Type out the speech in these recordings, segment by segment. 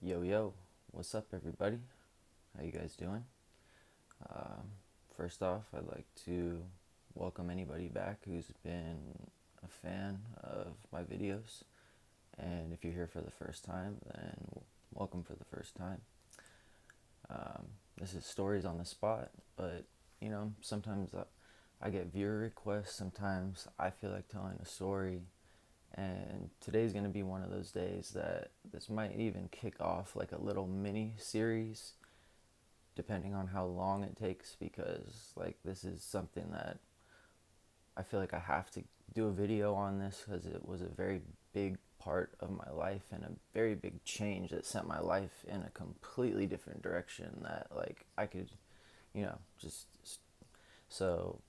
Yo, yo, what's up, everybody? How you guys doing? Um, First off, I'd like to welcome anybody back who's been a fan of my videos. And if you're here for the first time, then welcome for the first time. Um, this is stories on the spot, but sometimes I get viewer requests, sometimes I feel like telling a story. And today's going to be one of those days that this might even kick off like a little mini series depending on how long it takes, because like this is something that I feel like I have to do a video on this because it was a very big part of my life and a very big change that sent my life in a completely different direction that like I could, just so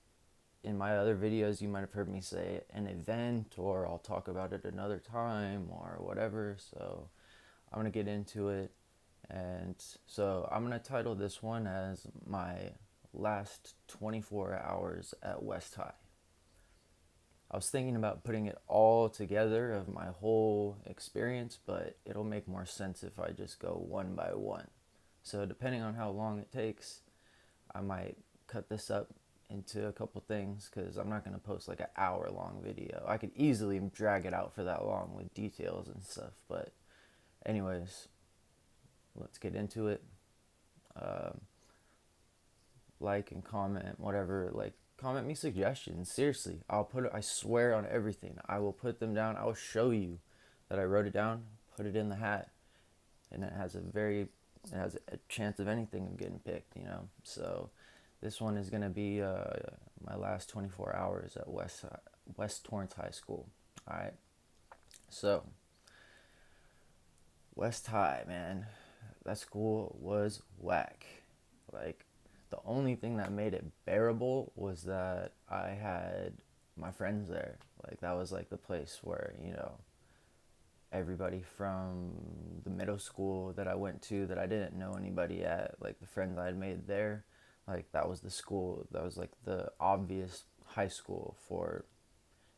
in my other videos you might have heard me say an event or I'll talk about it another time or whatever. So I'm going to get into it. And so I'm going to title this one as my last 24 hours at West High. I was thinking about putting it all together of my whole experience, but it'll make more sense if I just go one by one. So depending on how long it takes, I might cut this up into a couple things because I'm not going to post like an hour long video. I could easily drag it out for that long with details and stuff. But anyways, let's get into it. Um, like and comment, whatever. Like, comment me suggestions. Seriously, I'll put it. I swear on everything. I will put them down. I will show you that I wrote it down. Put it in the hat, and it has a chance of anything of getting picked. So this one is gonna be my last 24 hours at West Torrance High School. All right. So West High, man, that school was whack. Like, the only thing that made it bearable was that I had my friends there. Like, that was like the place where, everybody from the middle school that I went to that I didn't know anybody at, like the friends I had made there, like that was the school, that was like the obvious high school for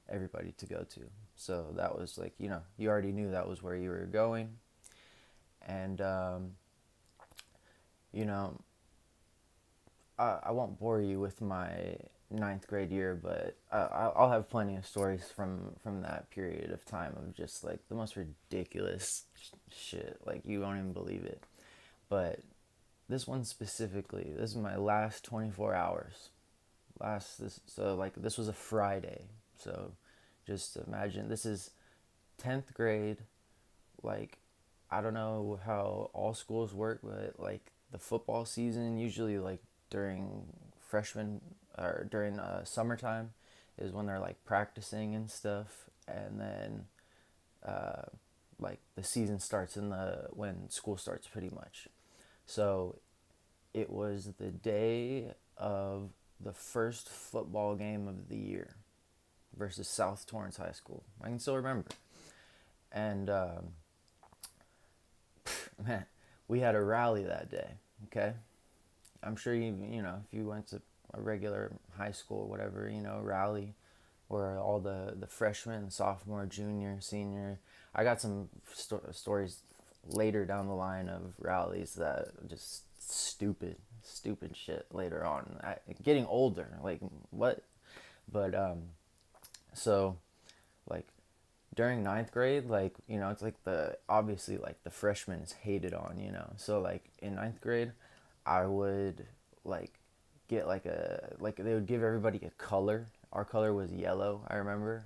everybody to go to. So that was like, you already knew that was where you were going. And, you know, I won't bore you with my ninth grade year, but I'll have plenty of stories from that period of time of just like the most ridiculous shit. Like, you won't even believe it. But this one specifically, this is my last 24 hours. This was a Friday. So just imagine this is 10th grade. Like, I don't know how all schools work, but like the football season usually like during freshman or during summertime is when they're like practicing and stuff, and then uh, like the season starts in the when school starts pretty much. So it was the day of the first football game of the year versus South Torrance High School. I can still remember, and man, we had a rally that day. Okay, I'm sure if you went to a regular high school or whatever, rally where all the freshmen, sophomore, junior, senior. I got some stories later down the line of rallies that just stupid shit later on. Getting older, like what? But so like during ninth grade, like it's like the obviously like the freshmen is hated on, So like in ninth grade, I would like get like they would give everybody a color. Our color was yellow. I remember.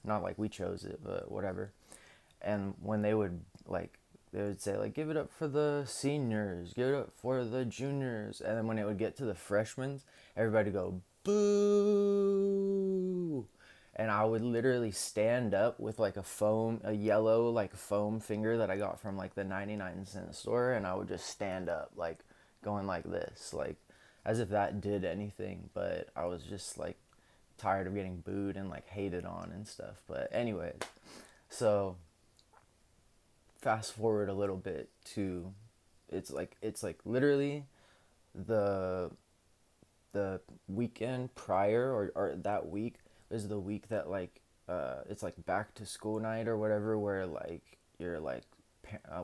Not like we chose it, but whatever. And when they would say like give it up for the seniors, give it up for the juniors, and then when it would get to the freshmen, everybody would go boo, and I would literally stand up with like a yellow like foam finger that I got from like the 99-cent store, and I would just stand up like going like this, like as if that did anything. But I was just like tired of getting booed and like hated on and stuff. But anyways, so fast forward a little bit to it's like literally the the weekend prior, or that week is the week that like it's like back to school night or whatever, where like you're like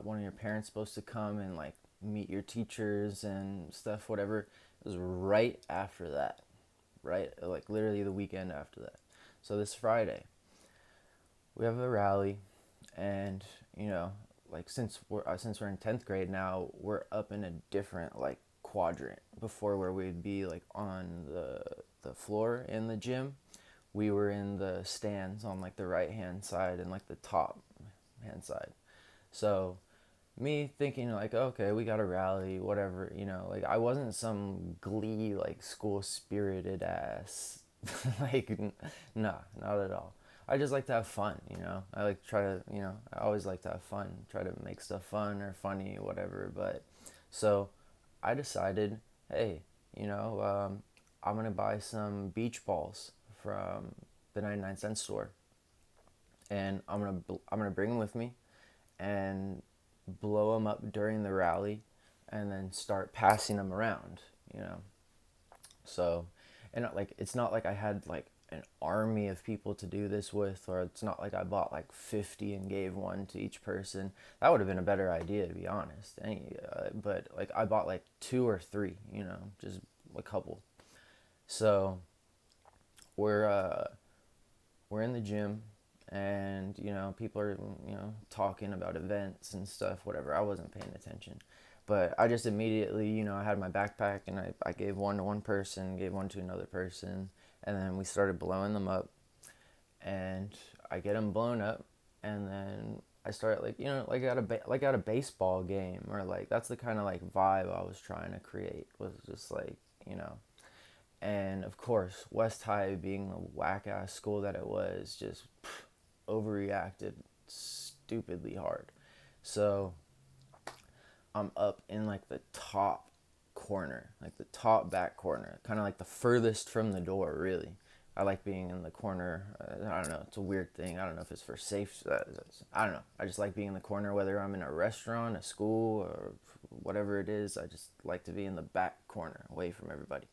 one of your parents supposed to come and like meet your teachers and stuff, whatever. It was right after that, right? Like literally the weekend after that. So this Friday, we have a rally, and you know, like since we're in 10th grade now, we're up in a different like quadrant. Before, where we'd be like on the floor in the gym, we were in the stands on like the right hand side and like the top hand side. So me thinking like, okay, we got to rally, whatever, like I wasn't some glee like school spirited ass like nah, not at all. I just like to have fun, I like to try to, I always like to have fun, try to make stuff fun or funny, whatever. But so I decided, hey, I'm gonna buy some beach balls from the 99-cent store, and I'm gonna bring them with me and blow them up during the rally, and then start passing them around, you know. So, and like it's not like I had like an army of people to do this with, or it's not like I bought like 50 and gave one to each person. That would have been a better idea, to be honest. But like I bought like two or three, just a couple. So we're we're in the gym, and people are talking about events and stuff, whatever. I wasn't paying attention, but I just immediately, I had my backpack, and I gave one to one person, gave one to another person, and then we started blowing them up. And I get them blown up, and then I start like, like at a baseball game, or like that's the kind of like vibe I was trying to create, was just like, and of course, West High, being the whack ass school that it was, just overreacted stupidly hard. So I'm up in like the top corner, like the top back corner, kind of like the furthest from the door, really. I like being in the corner. I don't know. It's a weird thing. I don't know if it's for safe. I don't know. I just like being in the corner, whether I'm in a restaurant, a school, or whatever it is. I just like to be in the back corner, away from everybody.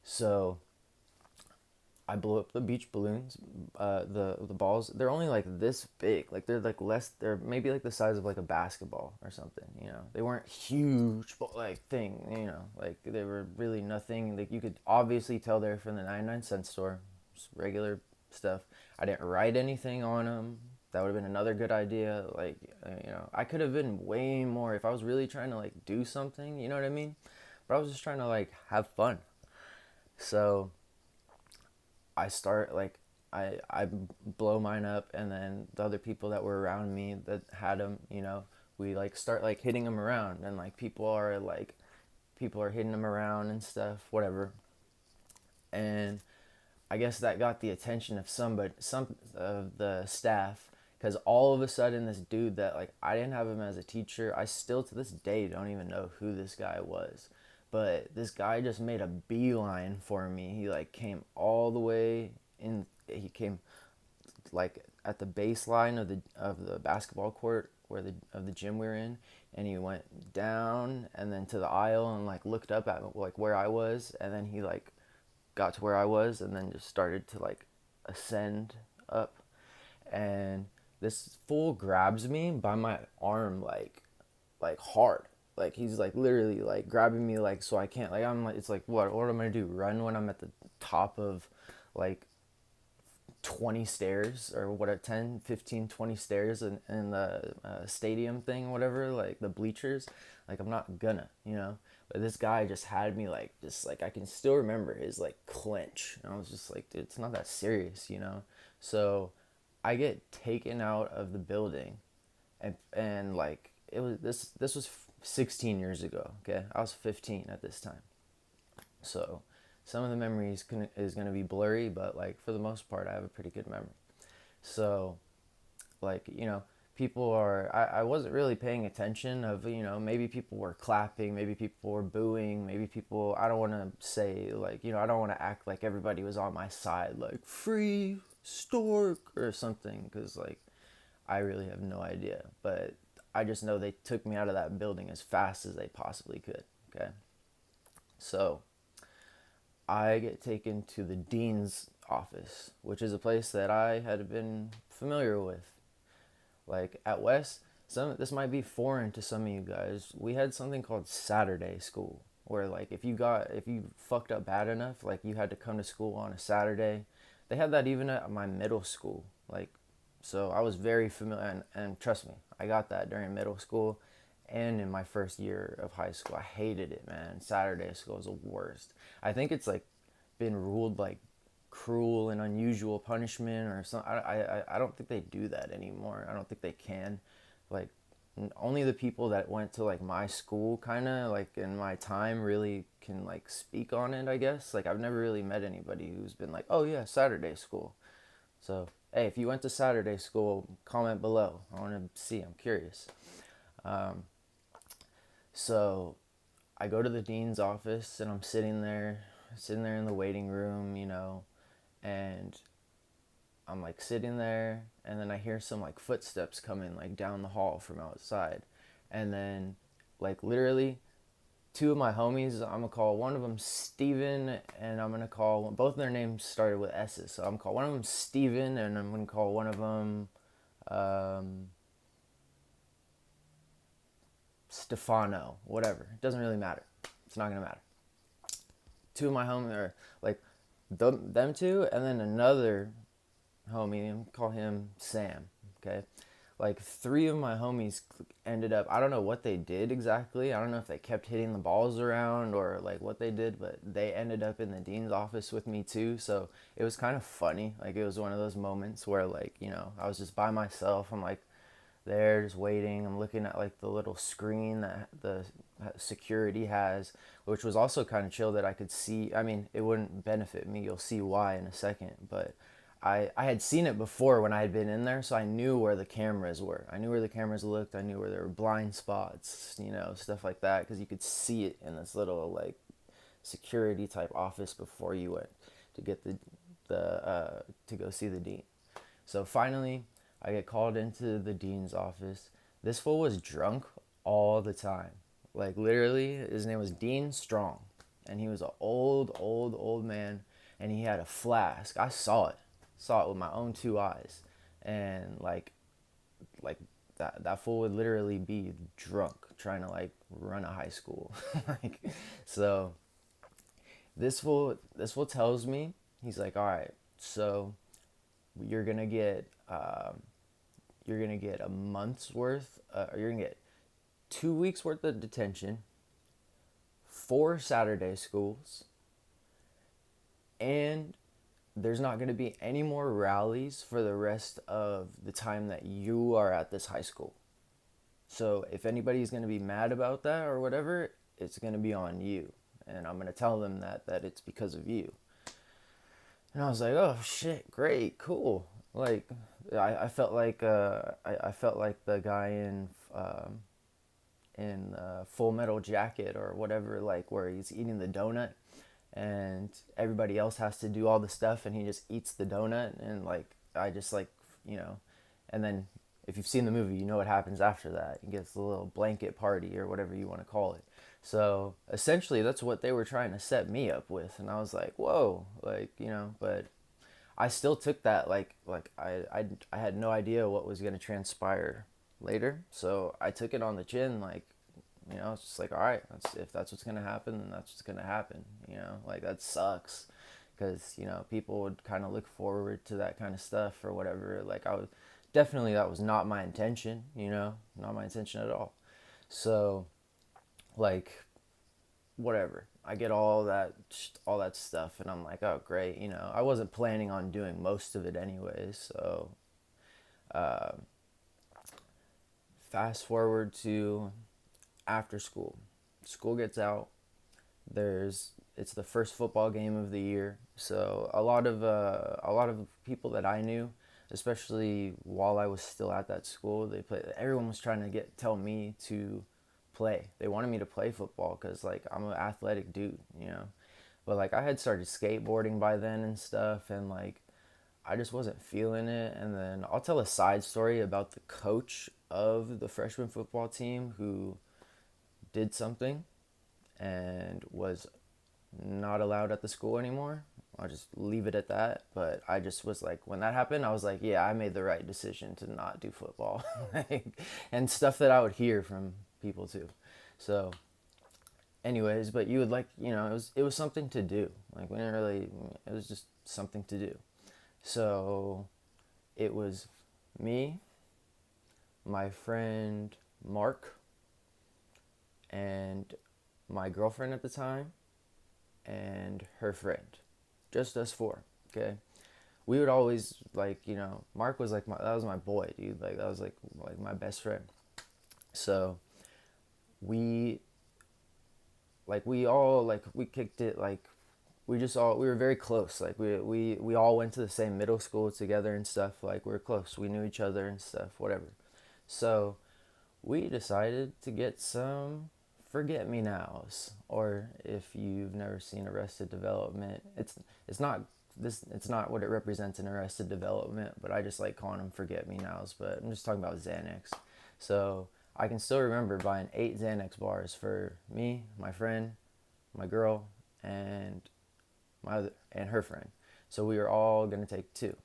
So I blew up the beach balloons. The balls, they're only like this big. Like they're like less. They're maybe like the size of like a basketball or something. They weren't huge, but like thing. Like they were really nothing. Like you could obviously tell they're from the 99-cent store, just regular stuff. I didn't write anything on them. That would have been another good idea. Like I could have been way more if I was really trying to like do something. You know what I mean? But I was just trying to like have fun. So I start like I blow mine up, and then the other people that were around me that had them, we like start like hitting them around, and like people are hitting them around and stuff, whatever. And I guess that got the attention of some of the staff, because all of a sudden this dude that like I didn't have him as a teacher, I still to this day don't even know who this guy was, but this guy just made a beeline for me. He like came all the way in. He came like at the baseline of the basketball court where the gym we were in, and he went down and then to the aisle and like looked up at like where I was, and then he like got to where I was, and then just started to like ascend up. And this fool grabs me by my arm like hard. Like he's like literally like grabbing me like so I can't, like I'm like, it's like what am I gonna do, run when I'm at the top of like 20 stairs, or what are 10 15 20 stairs in the stadium thing, whatever, like the bleachers. Like I'm not gonna, but this guy just had me like, just like I can still remember his like clench, and I was just like, dude, it's not that serious. So I get taken out of the building, and like it was this was 16 years ago. Okay, I was 15 at this time. So some of the memories is going to be blurry, but like for the most part I have a pretty good memory. So like, I wasn't really paying attention of, maybe people were clapping, maybe people were booing, maybe people, I don't want to say like, I don't want to act like everybody was on my side, like free stork or something, because like I really have no idea. But I just know they took me out of that building as fast as they possibly could. Okay, so I get taken to the dean's office, which is a place that I had been familiar with. Like at West, this might be foreign to some of you guys. We had something called Saturday school, where like if you fucked up bad enough, like you had to come to school on a Saturday. They had that even at my middle school. Like, so I was very familiar, and trust me, I got that during middle school and in my first year of high school. I hated it, man. Saturday school was the worst. I think it's like been ruled like cruel and unusual punishment or something. I don't think they do that anymore. I don't think they can. Like, only the people that went to like my school kind of like in my time really can like speak on it, I guess. Like, I've never really met anybody who's been like, oh yeah, Saturday school. So hey, if you went to Saturday school, comment below. I want to see, I'm curious. So I go to the dean's office and I'm sitting there in the waiting room, and I'm like sitting there, and then I hear some like footsteps coming like down the hall from outside. And then like literally two of my homies, I'm gonna call one of them Steven, and I'm gonna call both of their names started with S's. So I'm gonna call one of them Steven, and I'm gonna call one of them um, Stefano, whatever. It doesn't really matter. It's not gonna matter. Two of my homies are like them two, and then another homie, call him Sam. Okay, like three of my homies ended up. I don't know what they did exactly. I don't know if they kept hitting the balls around or like what they did, but they ended up in the dean's office with me too. So it was kind of funny. Like, it was one of those moments where like I was just by myself. I'm like there just waiting. I'm looking at like the little screen that the security has, which was also kind of chill that I could see. I mean, it wouldn't benefit me. You'll see why in a second. But I had seen it before when I had been in there, so I knew where the cameras were. I knew where the cameras looked. I knew where there were blind spots, stuff like that, because you could see it in this little like security type office before you went to get the to go see the dean. So finally, I get called into the dean's office. This fool was drunk all the time. Like, literally, his name was Dean Strong. And he was an old man. And he had a flask. I saw it. Saw it with my own two eyes. And, like that fool would literally be drunk trying to, like, run a high school. like, so, this fool tells me, he's like, all right, so you're going to get a month's worth, or you're gonna get 2 weeks worth of detention, 4 Saturday schools, and there's not gonna be any more rallies for the rest of the time that you are at this high school. So if anybody's gonna be mad about that or whatever, it's gonna be on you, and I'm gonna tell them that it's because of you. And I was like, oh shit, great, cool. Like, I felt like I felt like the guy in Full Metal Jacket or whatever, like where he's eating the donut, and everybody else has to do all the stuff, and he just eats the donut, and like I just like and then if you've seen the movie, you know what happens after that. He gets a little blanket party or whatever you want to call it. So essentially, that's what they were trying to set me up with, and I was like, whoa, like but I still took that like I had no idea what was gonna transpire later, so I took it on the chin. Like, it's just like, all right, if that's what's gonna happen, then that's what's gonna happen. Like, that sucks, because people would kind of look forward to that kind of stuff or whatever. Like, I was definitely, that was not my intention. Not my intention at all. So, like, whatever. I get all that stuff, and I'm like, oh great. I wasn't planning on doing most of it anyways. So, fast forward to after school. School gets out. It's the first football game of the year. So a lot of people that I knew, especially while I was still at that school, everyone was trying to tell me to play. They wanted me to play football because like I'm an athletic dude, But like I had started skateboarding by then and stuff, and like I just wasn't feeling it. And then I'll tell a side story about the coach of the freshman football team who did something and was not allowed at the school anymore. I'll just leave it at that. But I just was like, when that happened, I was like, yeah, I made the right decision to not do football. And stuff that I would hear from people too. So, anyways, but you would like, it was something to do. Like, we didn't really, it was just something to do. So, it was me, my friend Mark, and my girlfriend at the time, and her friend. Just us four, okay? We would always, like, Mark was like that was my boy, dude. Like, that was like my best friend. So, we we all we kicked it, we were very close. Like, we all went to the same middle school together and stuff. Like, we were close. We knew each other and stuff, whatever. So, we decided to get some forget me nows, or if you've never seen Arrested Development, it's not it's not what it represents in Arrested Development, but I just like calling them forget me nows. But I'm just talking about Xanax. So I can still remember buying 8 Xanax bars for me, my friend, my girl, and and her friend. So we were all gonna take 2.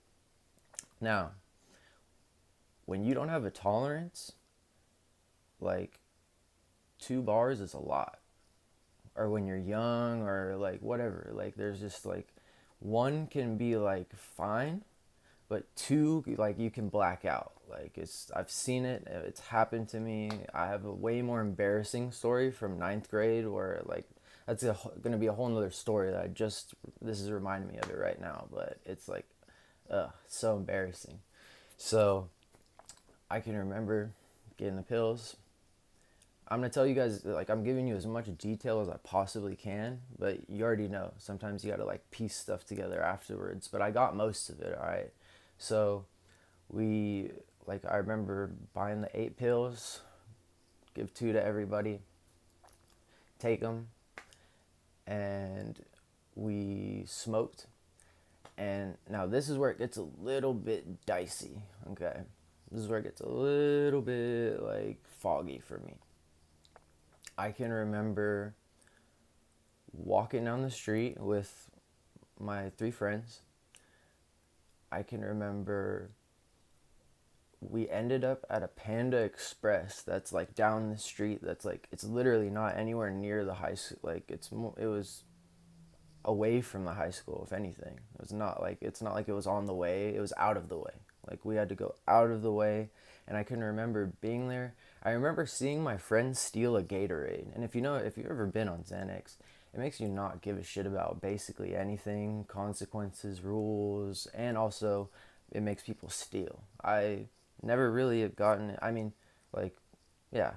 Now, when you don't have a tolerance, like, 2 bars is a lot. Or when you're young, or like whatever. Like, there's just like, one can be like fine, but 2, like, you can black out. Like, I've seen it. It's happened to me. I have a way more embarrassing story from ninth grade where, like, that's gonna be a whole nother story that this is reminding me of it right now. But it's like, so embarrassing. So I can remember getting the pills. I'm gonna tell you guys, like, I'm giving you as much detail as I possibly can, but you already know. Sometimes you gotta, like, piece stuff together afterwards. But I got most of it, all right. So I remember buying the 8 pills, give 2 to everybody, take them, and we smoked. And now this is where it gets a little bit dicey. Okay, this is where it gets a little bit, like, foggy for me. I can remember walking down the street with my 3 friends. I can remember we ended up at a Panda Express that's, like, down the street. That's, like, it's literally not anywhere near the high school. Like, it was away from the high school, if anything. It's not like it was on the way. It was out of the way. Like, we had to go out of the way. And I can remember being there. I remember seeing my friend steal a Gatorade. And if you've ever been on Xanax, it makes you not give a shit about basically anything, consequences, rules, and also it makes people steal. I never really have gotten, I mean, like, yeah,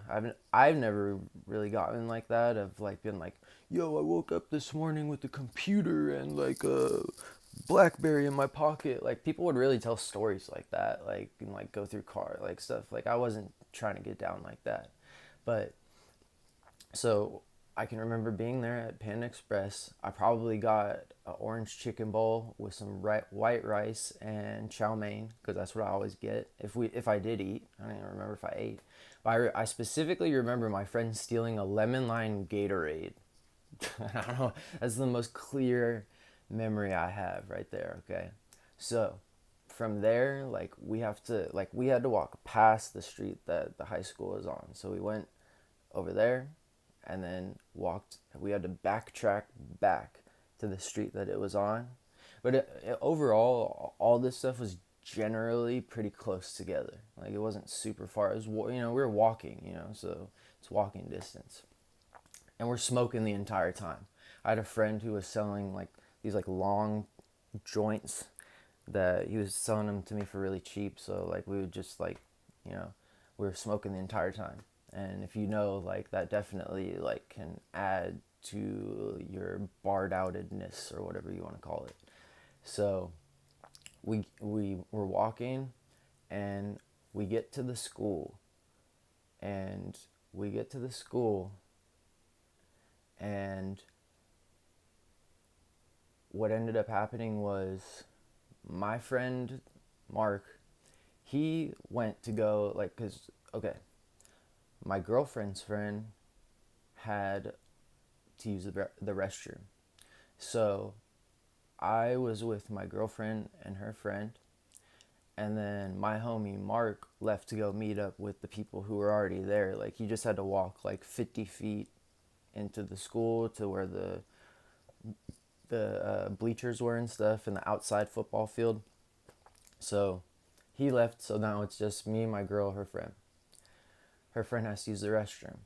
I've never really gotten like that, of, like, being like, yo, I woke up this morning with a computer and, like, a BlackBerry in my pocket. Like, people would really tell stories like that, like, and, like, go through car, like, stuff. Like, I wasn't trying to get down like that. But so I can remember being there at Panda Express. I probably got an orange chicken bowl with some white rice and chow mein, because that's what I always get if I did eat. I don't even remember if I ate. But I specifically remember my friend stealing a lemon lime Gatorade. I don't know. That's the most clear memory I have right there. Okay, so from there, like, we had to walk past the street that the high school is on. So we went over there, and then we had to backtrack back to the street that it was on. But overall, all this stuff was generally pretty close together. Like, it wasn't super far. It was, we were walking, so it's walking distance. And we're smoking the entire time. I had a friend who was selling, like, these, like, long joints that he was selling them to me for really cheap. So, like, we would just, like, we were smoking the entire time. And if like, that definitely, like, can add to your barred outedness, or whatever you want to call it. So we were walking, and we get to the school, and what ended up happening was my friend Mark, he went to go, like, because, okay, my girlfriend's friend had to use the restroom. So I was with my girlfriend and her friend, and then my homie Mark left to go meet up with the people who were already there. Like, he just had to walk like 50 feet into the school to where the bleachers were and stuff, in the outside football field. So he left, so now it's just me, my girl, her friend. Her friend has to use the restroom.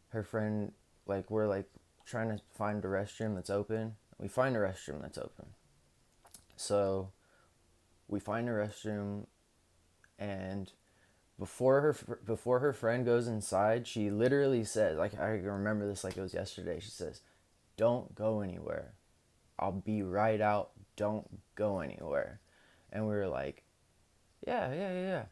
Her friend, like, we're like trying to find a restroom that's open. We find a restroom that's open. So we find a restroom, and before her friend goes inside, she literally says, like, I remember this like it was yesterday. She says, "Don't go anywhere. I'll be right out. Don't go anywhere." And we were like, "Yeah, yeah, yeah, yeah."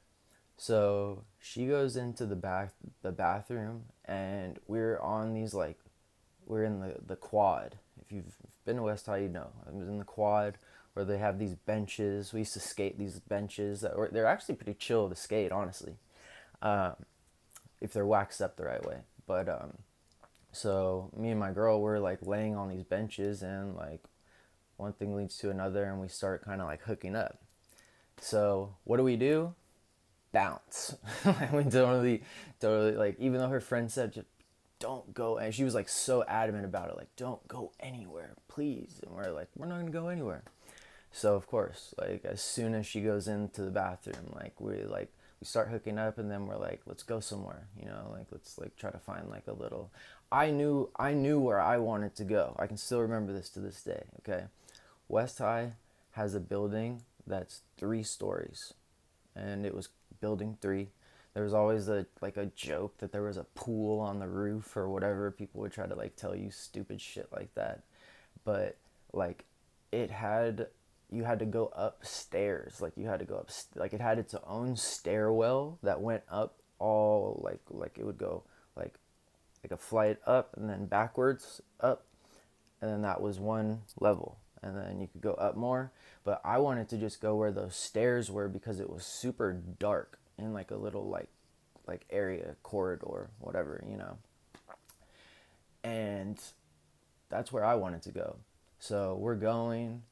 So she goes into the bathroom, and we're in the quad. If you've been to West High, you know. I was in the quad where they have these benches. We used to skate these benches they're actually pretty chill to skate, honestly, um, if they're waxed up the right way. But so me and my girl were like laying on these benches, and like one thing leads to another, and we start kind of like hooking up. So what do? Bounce. We totally, like, even though her friend said just don't go, and she was like so adamant about it, like, don't go anywhere, please. And we're like, we're not gonna go anywhere. So of course, like, as soon as she goes into the bathroom, we start hooking up, and then we're like, let's go somewhere, like, let's like try to find like a little. I knew where I wanted to go. I can still remember this to this day. Okay, West High has a building that's 3 stories, and it was building 3. There was always a joke that there was a pool on the roof or whatever. People would try to like tell you stupid shit like that. But like, it had you had to go upstairs. Like, you had to go up, like, it had its own stairwell that went up, all like it would go like a flight up and then backwards up, and then that was one level, and then you could go up more. But I wanted to just go where those stairs were because it was super dark in like a little like area, corridor, whatever. And that's where I wanted to go. So we're going,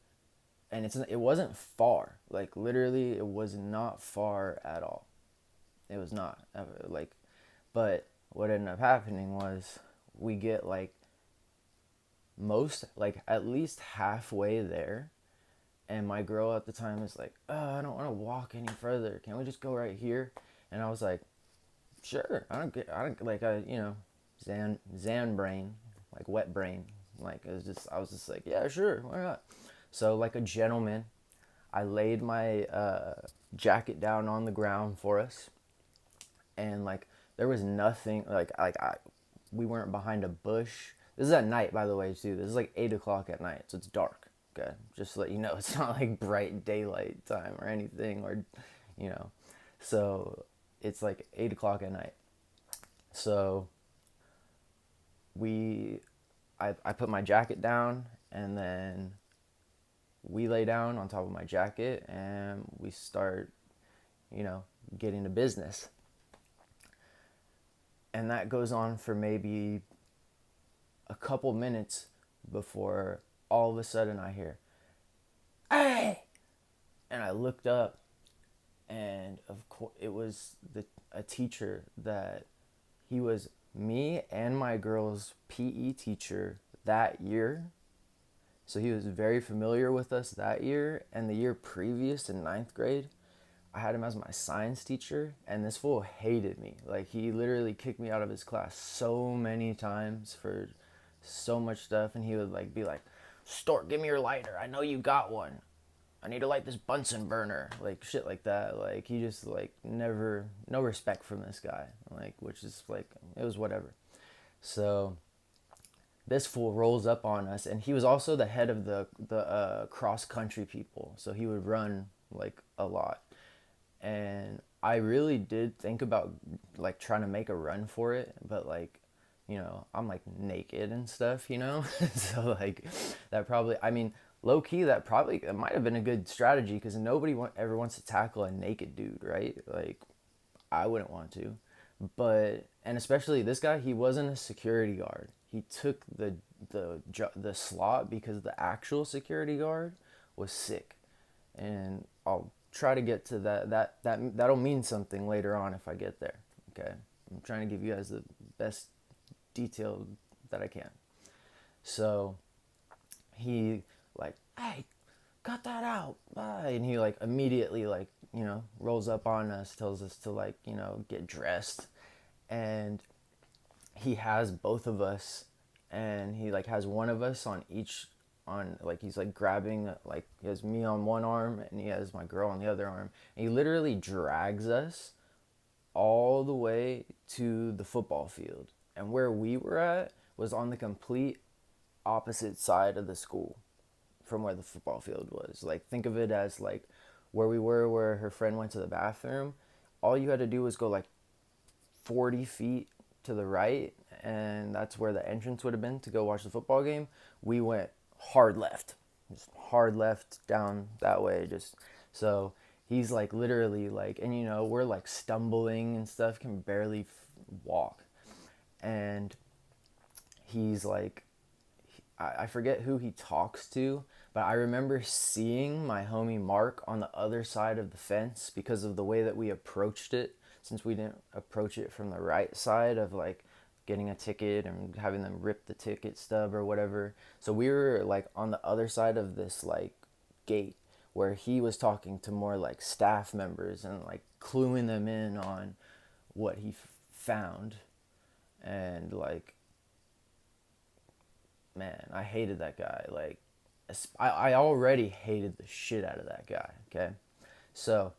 and it wasn't far. Like, literally, it was not far at all. It was not, like, but what ended up happening was we get like at least halfway there, and my girl at the time is like, "Oh, I don't want to walk any further. Can we just go right here?" And I was like, "Sure." I don't like Zan brain, like wet brain. Like, I was just like, "Yeah, sure, why not?" So, like a gentleman, I laid my jacket down on the ground for us, and like there was nothing we weren't behind a bush. This is at night, by the way, too. This is like 8 o'clock at night, so it's dark. Okay, just to let you know, it's not like bright daylight time or anything, or you know. So it's like 8 o'clock at night. So I put my jacket down, and then we lay down on top of my jacket, and we start, getting to business. And that goes on for maybe a couple minutes before all of a sudden I hear, "Hey!" And I looked up, and of course it was a teacher that he was me and my girl's PE teacher that year. So he was very familiar with us that year, and the year previous in ninth grade, I had him as my science teacher, and this fool hated me. Like, he literally kicked me out of his class so many times for so much stuff, and he would like be like, "Stork, give me your lighter. I know you got one. I need to light this Bunsen burner." Like, shit like that. Like, he just like never, no respect from this guy. Like, which is like, it was whatever. So this fool rolls up on us, and he was also the head of the cross country people, so he would run like a lot. And I really did think about like trying to make a run for it, but like, I'm like naked and stuff. So like, that probably, I mean, low key, it might have been a good strategy, because nobody ever wants to tackle a naked dude, right? Like, I wouldn't want to. But, and especially this guy, he wasn't a security guard. he took the slot because the actual security guard was sick. And I'll try to get to that'll mean something later on if I get there. Okay, I'm trying to give you guys the best detail that I can. So he like, hey, cut that out, bye, and he like immediately like rolls up on us, tells us to like get dressed, and he has both of us, and he like has one of us on each on like he's like grabbing like he has me on one arm and he has my girl on the other arm, and he literally drags us all the way to the football field, and where we were at was on the complete opposite side of the school from where the football field was. Like think of it as like where we were where her friend went to the bathroom. All you had to do was go like 40 feet to the right, and that's where the entrance would have been to go watch the football game. We went just hard left down that way. Just so he's like literally like, and we're like stumbling and stuff, can barely walk, and he's like, I forget who he talks to, but I remember seeing my homie Mark on the other side of the fence because of the way that we approached it, since we didn't approach it from the right side of like getting a ticket and having them rip the ticket stub or whatever. So we were like on the other side of this like gate where he was talking to more like staff members and like cluing them in on what he found. And like, man, I hated that guy. Like, I already hated the shit out of that guy, okay? So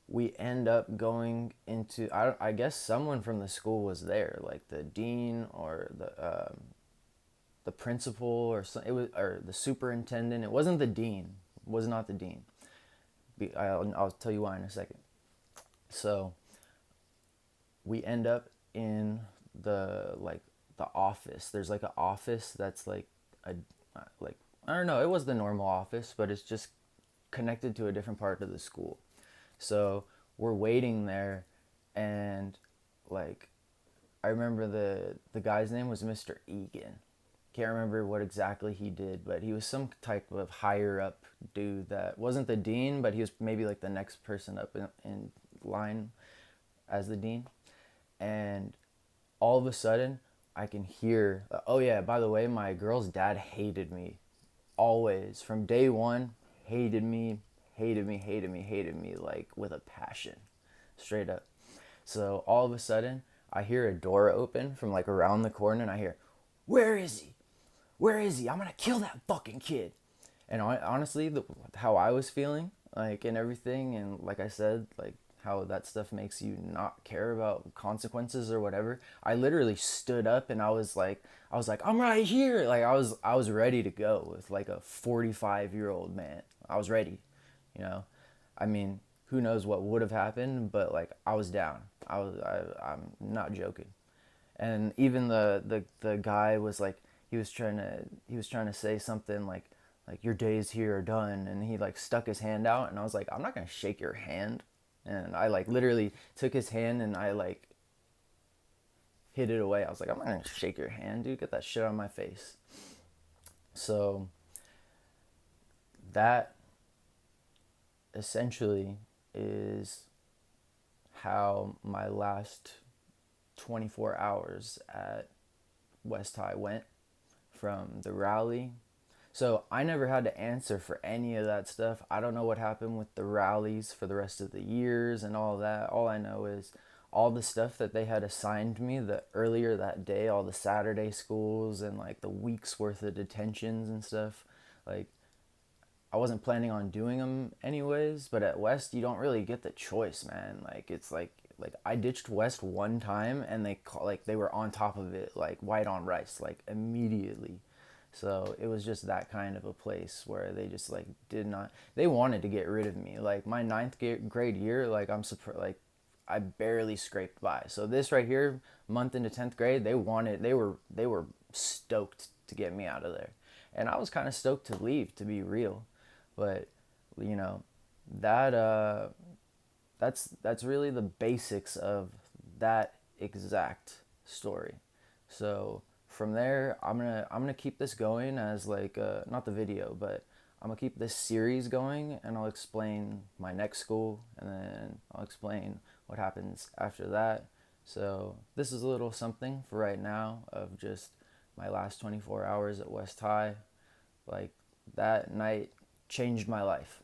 we end up going into, I guess someone from the school was there, like the dean or the principal or or the superintendent. It wasn't the dean. It was not the dean. I'll tell you why in a second. So we end up in the office. There's like an office that's like like I don't know. It was the normal office, but it's just connected to a different part of the school. So we're waiting there, and like I remember the guy's name was Mr. Egan. Can't remember what exactly he did, but he was some type of higher up dude that wasn't the dean, but he was maybe like the next person up in line as the dean. And all of a sudden, I can hear, oh yeah, by the way, my girl's dad hated me. Always. From day one, hated me, hated me, hated me, hated me, like with a passion. Straight up. So all of a sudden, I hear a door open from like around the corner, and I hear, where is he? Where is he? I'm gonna kill that fucking kid. And honestly, how I was feeling, like, and everything, and like I said, like, how that stuff makes you not care about consequences or whatever. I literally stood up and I was like, I'm right here. Like I was ready to go with like a 45-year-old man. I was ready, you know. I mean, who knows what would have happened, but like I was down. I'm not joking. And even the guy was like, he was trying to say something like your days here are done, and he like stuck his hand out, and I was like, I'm not gonna shake your hand. And I like literally took his hand and I like hid it away. I was like, I'm not gonna shake your hand, dude. Get that shit on my face. So that essentially is how my last 24 hours at West High went, from the rally. So I never had to answer for any of that stuff. I don't know what happened with the rallies for the rest of the years and all that. All I know is all the stuff that they had assigned me the earlier that day, all the Saturday schools and like the week's worth of detentions and stuff. Like I wasn't planning on doing them anyways, but at West you don't really get the choice, man. Like it's like I ditched West one time and they were on top of it like white on rice, like immediately. So it was just that kind of a place where they just like did not, they wanted to get rid of me. Like my ninth grade year, like I'm surprised, like I barely scraped by. So this right here, month into 10th grade, they were stoked to get me out of there. And I was kind of stoked to leave, to be real. But you know, that that's really the basics of that exact story. So from there, I'm gonna keep this going as like not the video, but I'm gonna keep this series going, and I'll explain my next school, and then I'll explain what happens after that. So this is a little something for right now of just my last 24 hours at West High. Like that night changed my life.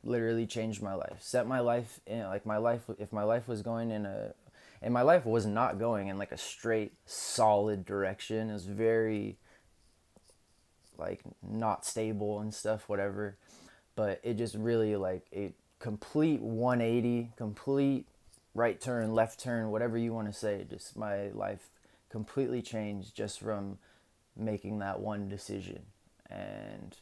Literally changed my life. Set my life in like my life. If my life was going in a, and my life was not going in like a straight solid direction. It was very like not stable and stuff, whatever. But it just really like a complete 180, complete right turn, left turn, whatever you want to say. Just my life completely changed just from making that one decision. And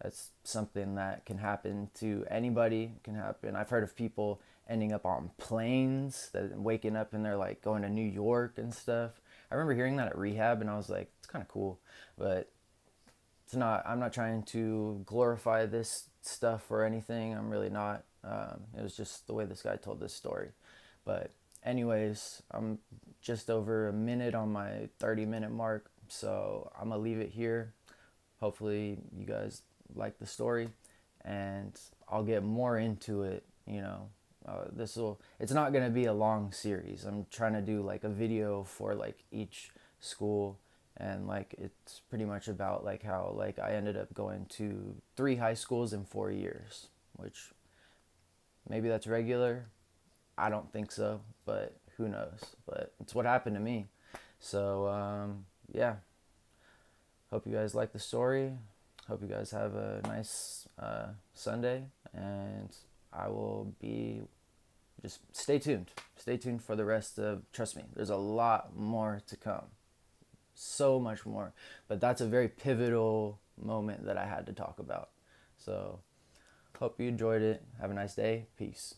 that's something that can happen to anybody. It can happen. I've heard of people ending up on planes, that waking up and they're like going to New York and stuff. I remember hearing that at rehab, and I was like, it's kind of cool, but it's not. I'm not trying to glorify this stuff or anything. I'm really not. It was just the way this guy told this story. But anyways, I'm just over a minute on my 30-minute mark, so I'm gonna leave it here. Hopefully you guys like the story, and I'll get more into it. It's not gonna be a long series. I'm trying to do like a video for like each school, and like it's pretty much about like how like I ended up going to 3 high schools in 4 years, which maybe that's regular. I don't think so, but who knows? But it's what happened to me. So yeah, hope you guys like the story. Hope you guys have a nice Sunday, and I will be, just stay tuned. Stay tuned for the rest of, trust me, there's a lot more to come. So much more. But that's a very pivotal moment that I had to talk about. So, hope you enjoyed it. Have a nice day. Peace.